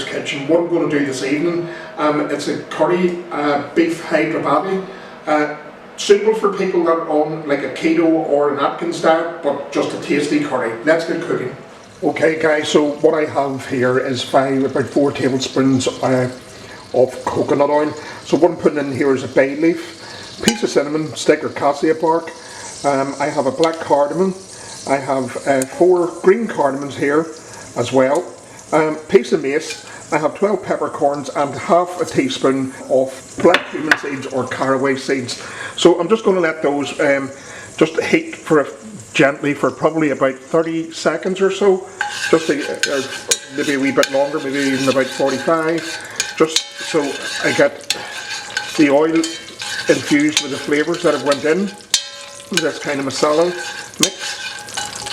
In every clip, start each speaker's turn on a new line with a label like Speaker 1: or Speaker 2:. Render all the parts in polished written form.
Speaker 1: Tiger's Kitchen. What I'm going to do this evening, it's a curry, Beef Hyderabadi, suitable for people that are on like a keto or an Atkins diet, but just a tasty curry. Let's get cooking. Okay guys, so what I have here is about 4 tablespoons of coconut oil. So what I'm putting in here is a bay leaf, piece of cinnamon stick or cassia bark. I have a black cardamom. I have 4 green cardamoms here as well. Piece of mace. I have 12 peppercorns and half a teaspoon of black cumin seeds or Carraway seeds. So I'm just going to let those just heat gently for probably about 30 seconds or so. Just maybe a wee bit longer, maybe even about 45. Just so I get the oil infused with the flavours that have went in. This kind of masala mix.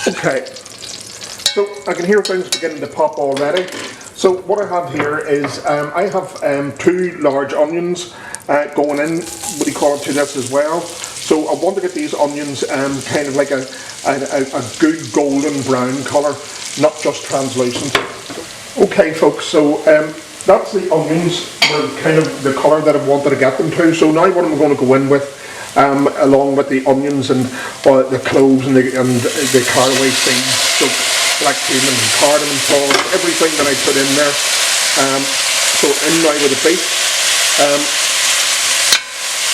Speaker 1: Okay, so I can hear things beginning to pop already. So what I have here is I have 2 large onions going in, what do you call it, to this as well. So I want to get these onions kind of like a good golden brown colour, not just translucent. Okay folks, so that's the onions, kind of the colour that I wanted to get them to. So now what I'm going to go in with, along with the onions and the cloves and the Carraway seeds, so black cumin and cardamom pods, everything that I put in there. So in now with the beef.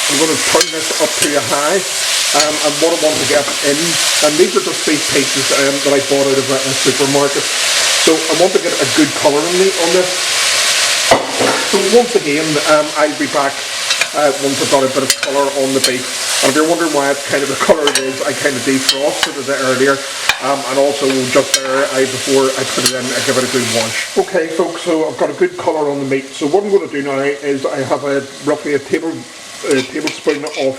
Speaker 1: I'm going to turn this up to a high, and what I want to get in, and these are just beef pieces that I bought out of a supermarket. So I want to get a good colour on this. So once again, I'll be back once I've got a bit of colour on the beef. And if you're wondering why it's kind of the colour it is, I kind of defrosted it earlier, and also just there, before I put it in, I give it a good wash. Okay folks, so I've got a good colour on the meat. So what I'm going to do now is I have roughly a tablespoon of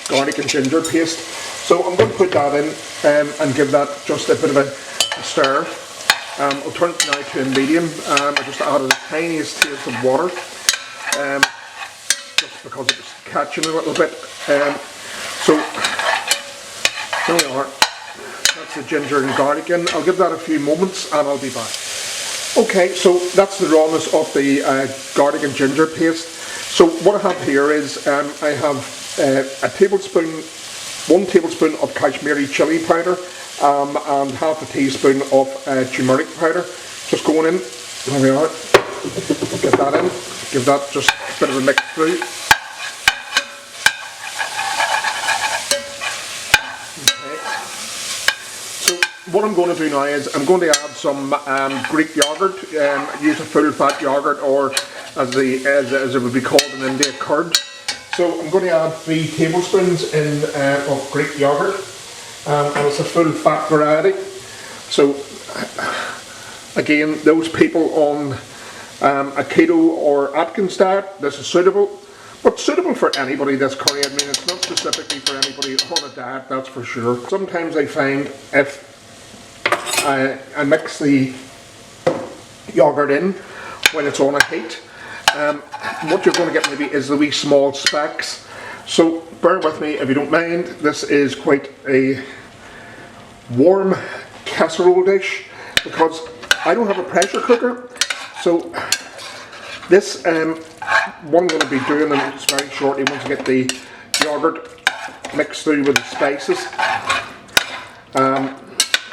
Speaker 1: garlic and ginger paste. So I'm going to put that in and give that just a bit of a stir. I'll turn it now to a medium. I just added the tiniest taste of water, just because it was catching a little bit. So there we are. That's the ginger and garlic in. I'll give that a few moments and I'll be back. Okay, so that's the rawness of the garlic and ginger paste. So what I have here is I have 1 tablespoon of Kashmiri chili powder and half a teaspoon of turmeric powder. Just going in. There we are. Get that in. Give that just a bit of a mix through. Okay. So what I'm going to do now is I'm going to add some Greek yogurt. Use a full fat yogurt, or as it would be called in India, curd. So I'm going to add 3 tablespoons of Greek yogurt, and it's a full fat variety. So again, those people on a keto or Atkins diet, this is suitable, but suitable for anybody, this curry. I mean, it's not specifically for anybody on a diet, that's for sure. Sometimes I find if I mix the yogurt in when it's on a heat, what you're going to get maybe is the wee small specks. So bear with me if you don't mind. This is quite a warm casserole dish because I don't have a pressure cooker. So this, what I'm going to be doing, and it's very shortly, once I get the yogurt mixed through with the spices,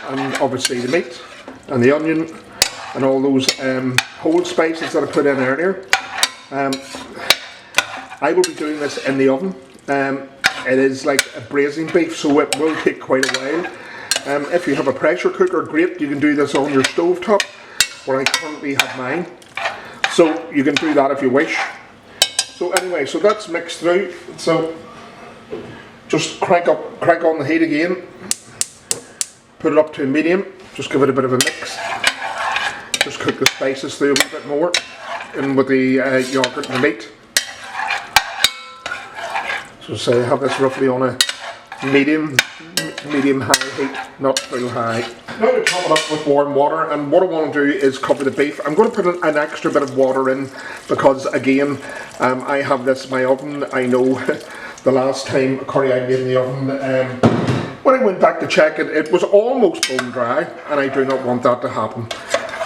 Speaker 1: and obviously the meat and the onion and all those whole spices that I put in earlier. I will be doing this in the oven. It is like a braising beef, so it will take quite a while. If you have a pressure cooker, great, you can do this on your stove top, where I currently have mine. So you can do that if you wish. So anyway, so that's mixed through. So just crank on the heat again. Put it up to a medium. Just give it a bit of a mix. Just cook the spices through a little bit more, in with the yogurt and the meat. So say I have this roughly on a medium high heat, not full high. Now to top it up with warm water, and what I want to do is cover the beef. I'm going to put an extra bit of water in because again, I have this in my oven. I know the last time a curry I made in the oven, when I went back to check it, it was almost bone dry, and I do not want that to happen.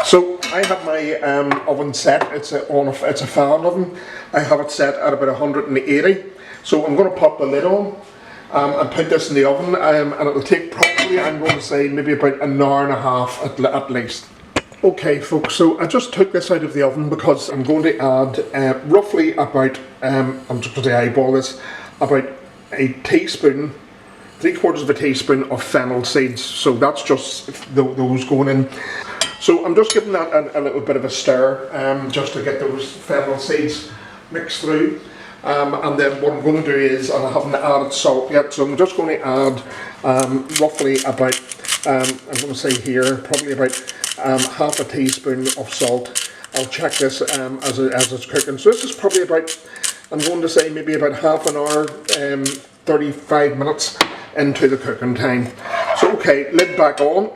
Speaker 1: So I have my oven set. It's a fan oven. I have it set at about 180. So I'm going to pop the lid on and put this in the oven, and it'll take probably, I'm going to say, maybe about an hour and a half at least. Okay folks, so I just took this out of the oven because I'm going to add roughly about, I'm just going to eyeball this, about a teaspoon, 3/4 of a teaspoon of fennel seeds. So that's just those going in. So I'm just giving that a little bit of a stir, just to get those fennel seeds mixed through. And then what I'm going to do is, and I haven't added salt yet, so I'm just going to add roughly about, I'm going to say here, probably about half a teaspoon of salt. I'll check this as it's cooking. So this is probably about, I'm going to say maybe about half an hour, 35 minutes into the cooking time. So okay, lid back on.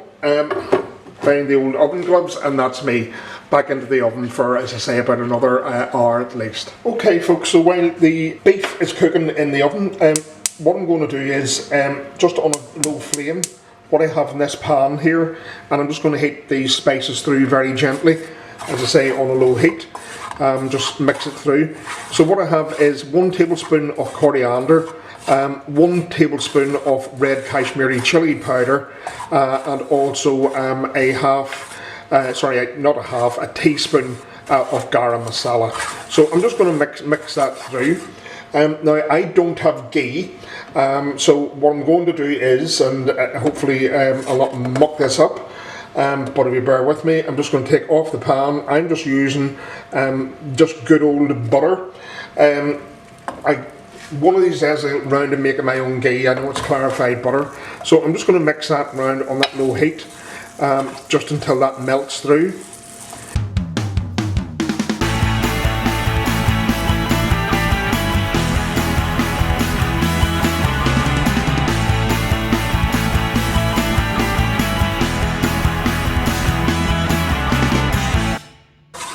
Speaker 1: Find the old oven gloves, and that's me back into the oven for, as I say, about another hour at least. Okay folks, so while the beef is cooking in the oven, what I'm going to do is, just on a low flame, what I have in this pan here, and I'm just going to heat these spices through very gently, as I say, on a low heat. Just mix it through. So what I have is 1 tablespoon of coriander, 1 tablespoon of red Kashmiri chili powder, and also a teaspoon of garam masala. So I'm just going to mix that through. Now I don't have ghee, so what I'm going to do is, and hopefully I'll not muck this up, but if you bear with me, I'm just going to take off the pan. I'm just using just good old butter. One of these days I'll round and make my own ghee. I know it's clarified butter, so I'm just going to mix that round on that low heat, just until that melts through.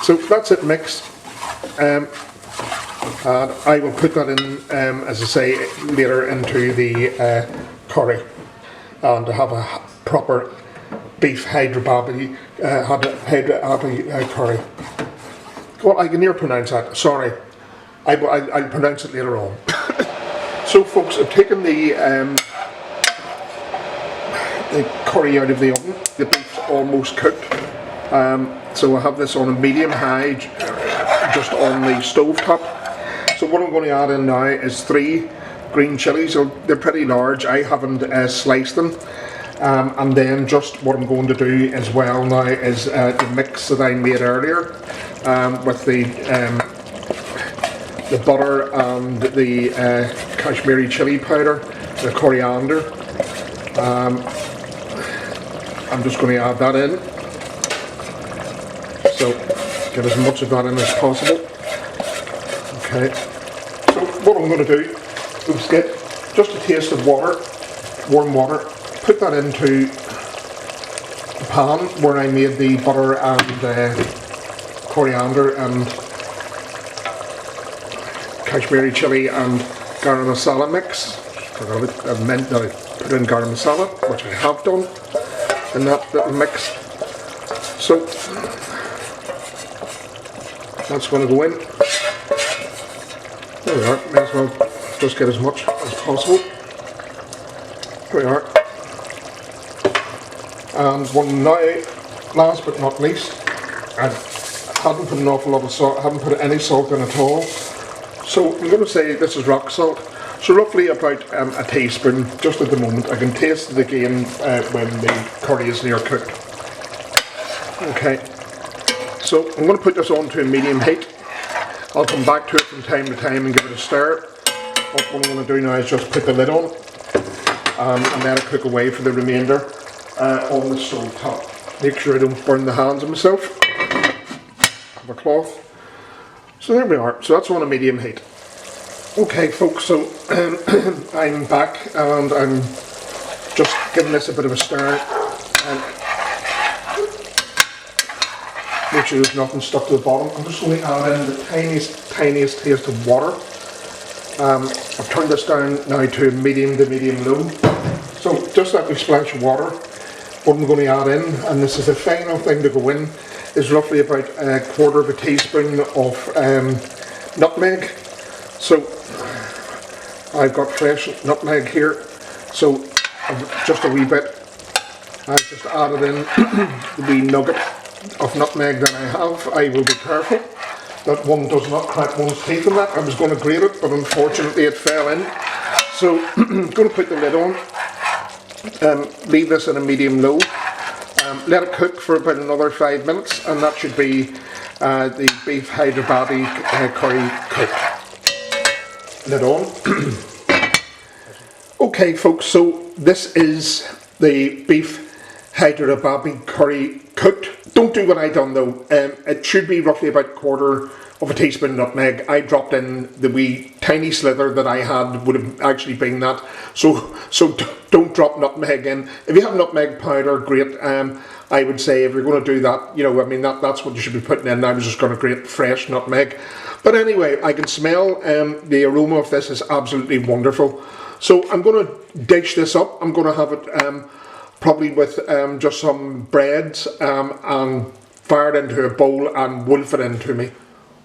Speaker 1: So that's it mixed, and I will put that in, as I say, later into the curry, and to have a proper beef Hyderabadi curry. Well, I can near pronounce that, sorry. I'll pronounce it later on. So folks, I've taken the curry out of the oven. The beef's almost cooked. So I have this on a medium high, just on the stove top. So what I'm going to add in now is 3 green chilies. So they're pretty large. I haven't sliced them. And then just what I'm going to do as well now is the mix that I made earlier, with the butter and the Kashmiri chili powder, the coriander. I'm just going to add that in. So get as much of that in as possible. Okay. So what I'm going to do is get just a taste of water, warm water, put that into the pan where I made the butter and coriander and Kashmiri chili and garam masala mix. I meant that I put in garam masala, which I have done in that little mix. So that's going to go in. There we are. May as well just get as much as possible. Here we are. And one now, last but not least, I hadn't put an awful lot of salt. I haven't put any salt in at all. So I'm going to say this is rock salt. So roughly about a teaspoon, just at the moment. I can taste it again when the curry is near cooked. Okay. So I'm going to put this on to a medium heat. I'll come back to it from time to time and give it a stir. What I'm going to do now is just put the lid on and let it cook away for the remainder on the stove top. Make sure I don't burn the hands of myself. Have a cloth. So there we are. So that's on a medium heat. Okay folks, so I'm back and I'm just giving this a bit of a stir. Make sure there's nothing stuck to the bottom. I'm just going to add in the tiniest taste of water. I've turned this down now to medium to medium low. So just that wee splash of water. What I'm going to add in, and this is the final thing to go in, is roughly about a quarter of a teaspoon of nutmeg. So I've got fresh nutmeg here, so just a wee bit. I've just added in the wee nugget of nutmeg that I have. I will be careful that one does not crack one's teeth in that. I was going to grate it, but unfortunately it fell in. So I'm going to put the lid on, leave this in a medium low, let it cook for about another 5 minutes, and that should be the Beef Hyderabadi curry cooked. Lid on. Okay folks, so this is the Beef Hyderabadi curry cooked. Don't do what I done though. It should be roughly about a quarter of a teaspoon nutmeg. I dropped in the wee tiny slither that I had, would have actually been that. So don't drop nutmeg in. If you have nutmeg powder, great. I would say if you're going to do that, you know, I mean that's what you should be putting in. I was just going to grate fresh nutmeg. But anyway, I can smell the aroma of this is absolutely wonderful. So I'm going to dish this up. I'm going to have it probably with just some breads and fire it into a bowl and wolf it into me.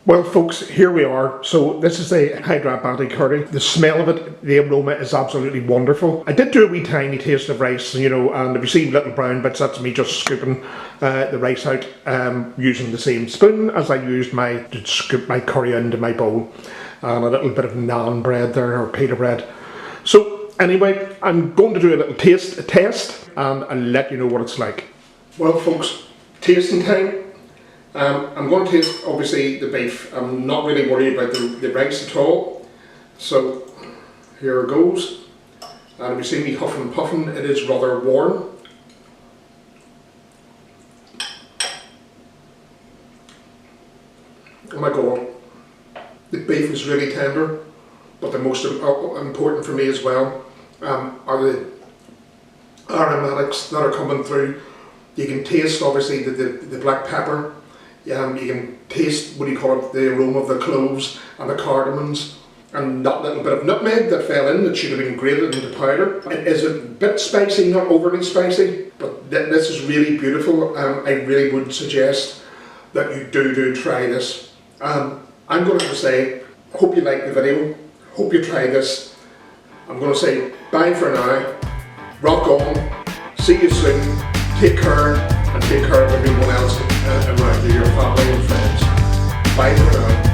Speaker 1: Well folks, here we are. So this is the Hyderabadi curry. The smell of it, the aroma is absolutely wonderful. I did do a wee tiny taste of rice, you know, and if you see little brown bits, that's me just scooping the rice out using the same spoon as I used to scoop my curry into my bowl. And a little bit of naan bread there, or pita bread. So anyway, I'm going to do a little test and I'll let you know what it's like. Well folks, tasting time. I'm going to taste obviously the beef. I'm not really worried about the rice at all. So here it goes. And if you see me huffing and puffing, it is rather warm. Oh my god, the beef is really tender, but the most important for me as well are the aromatics that are coming through. You can taste obviously the black pepper. You can taste, what do you call it, the aroma of the cloves and the cardamoms, and that little bit of nutmeg that fell in that should have been grated into powder. It is a bit spicy, not overly spicy, but this is really beautiful. I really would suggest that you do try this. I'm going to say, hope you like the video, hope you try this. I'm going to say bye for now, rock on, see you soon, take care, and take care of everyone else around you, your family and friends. Bye for now.